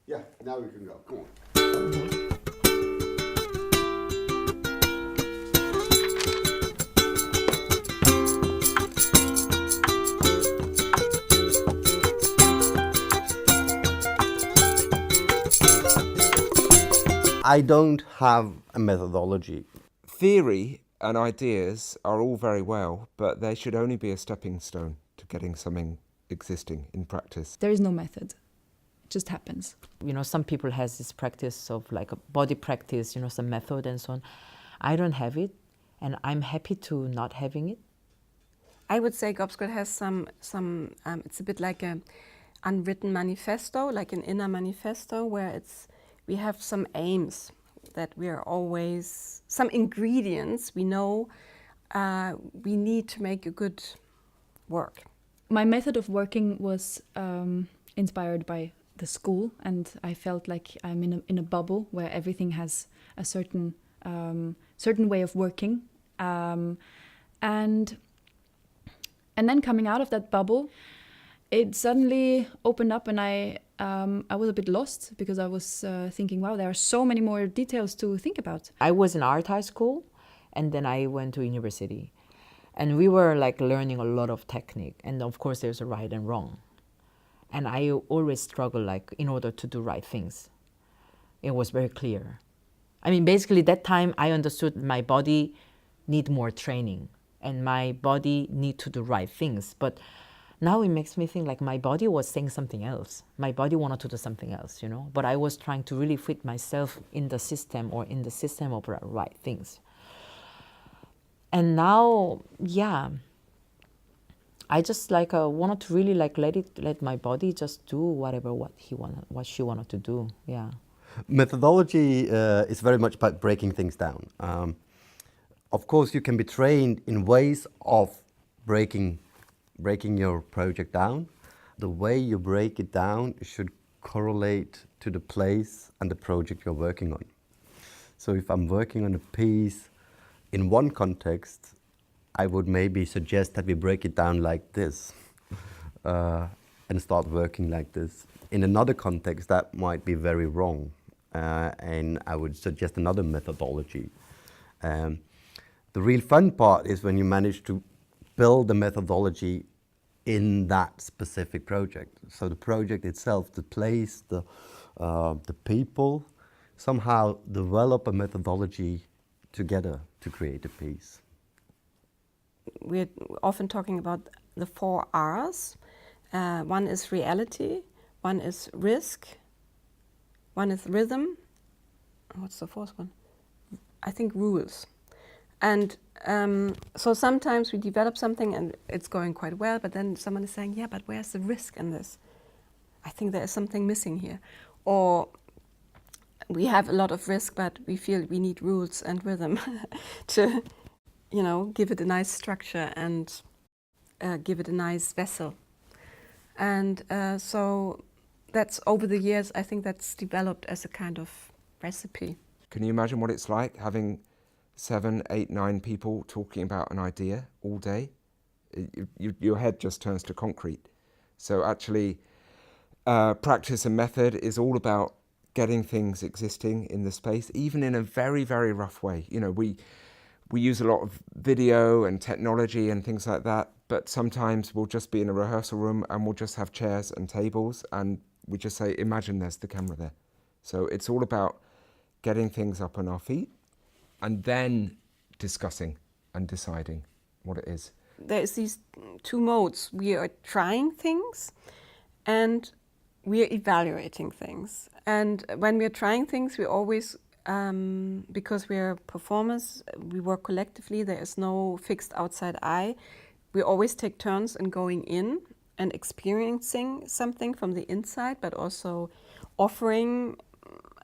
Yeah, now we can go. Come on. I don't have a methodology. Theory and ideas are all very well, but they should only be a stepping stone to getting something existing in practice. There is no method. It just happens. You know, some people has this practice of like a body practice, you know, some method and so on. I don't have it, and I'm happy to not having it. I would say Gobscott has some it's a bit like an unwritten manifesto, like an inner manifesto, where we have some aims that we are always, some ingredients we know we need to make a good work. My method of working was inspired by the school, and I felt like I'm in a bubble where everything has a certain way of working, and then coming out of that bubble, it suddenly opened up, and I was a bit lost because I was thinking, wow, there are so many more details to think about. I was in art high school, and then I went to university, and we were like learning a lot of technique, and of course there's a right and wrong, and I always struggle like in order to do right things. It was very clear. I mean, basically that time I understood my body need more training, and my body need to do right things, but now it makes me think like my body was saying something else. My body wanted to do something else, you know, but I was trying to really fit myself in the system or in the system of right things. And now, yeah, I just like wanted to really like let my body just do what she wanted to do, yeah. Methodology is very much about breaking things down. Of course, you can be trained in ways of breaking your project down. The way you break it down should correlate to the place and the project you're working on. So if I'm working on a piece in one context, I would maybe suggest that we break it down like this and start working like this. In another context, that might be very wrong, and I would suggest another methodology. The real fun part is when you manage to build a methodology in that specific project. So the project itself, the place, the people, somehow develop a methodology together to create a piece. We're often talking about the 4 R's. One is reality, one is risk, one is rhythm. What's the 4th one? I think rules. And so sometimes we develop something and it's going quite well, but then someone is saying, yeah, but where's the risk in this? I think there is something missing here. Or we have a lot of risk, but we feel we need rules and rhythm to, you know, give it a nice structure and give it a nice vessel. And so that's over the years, I think that's developed as a kind of recipe. Can you imagine what it's like having 7, 8, 9 people talking about an idea all day? Your head just turns to concrete. So actually, practice and method is all about getting things existing in the space, even in a very, very rough way. You know, we use a lot of video and technology and things like that, but sometimes we'll just be in a rehearsal room and we'll just have chairs and tables and we just say, imagine there's the camera there. So it's all about getting things up on our feet and then discussing and deciding what it is. There's these 2 modes. We are trying things and we are evaluating things. And when we are trying things, we always, because we are performers, we work collectively, there is no fixed outside eye. We always take turns in going in and experiencing something from the inside, but also offering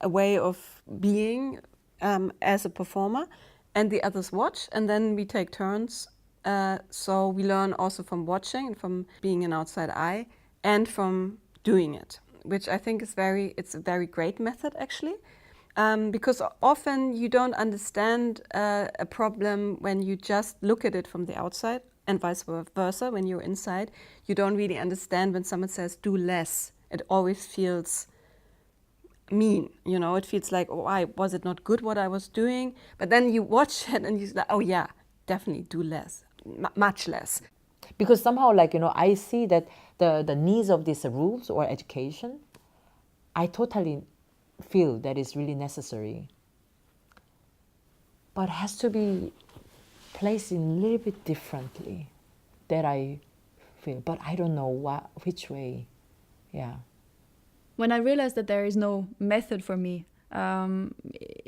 a way of being as a performer, and the others watch, and then we take turns. So we learn also from watching and from being an outside eye and from doing it, which I think is it's a very great method actually, because often you don't understand a problem when you just look at it from the outside, and vice versa. When you're inside, you don't really understand when someone says do less. It always feels mean, you know. It feels like, oh, was it not good what I was doing? But then you watch it and you're like, oh yeah, definitely do less, much less. Because somehow, like, you know, I see that the needs of these rules or education, I totally feel that is really necessary. But has to be placed in a little bit differently, that I feel. But I don't know which way, yeah. When I realized that there is no method for me,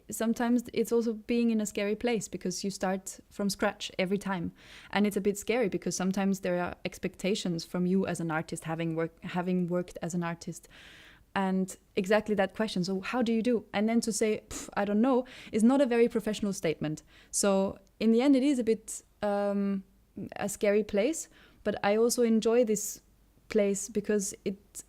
sometimes it's also being in a scary place because you start from scratch every time. And it's a bit scary because sometimes there are expectations from you as an artist, having worked as an artist. And exactly that question, so how do you do? And then to say, I don't know, is not a very professional statement. So in the end, it is a bit a scary place, but I also enjoy this place because it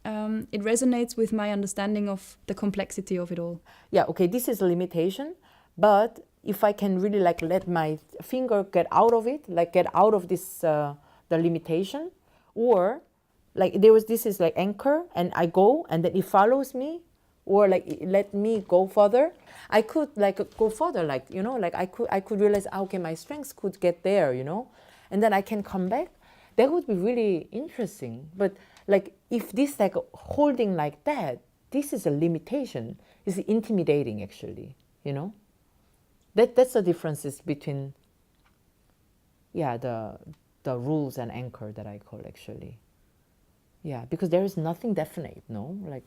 resonates with my understanding of the complexity of it all. Yeah, okay, this is a limitation, but if I can really like let my finger get out of it, like get out of this the limitation, or like this is like anchor and I go and then it follows me, or like let me go further. I could like go further, like, you know, like I could realize, okay, my strengths could get there, you know, and then I can come back. That would be really interesting. But like if this like holding like that, this is a limitation. It's intimidating actually, you know. That's the differences between the rules and anchor that I call actually. Yeah, because there is nothing definite, no? Like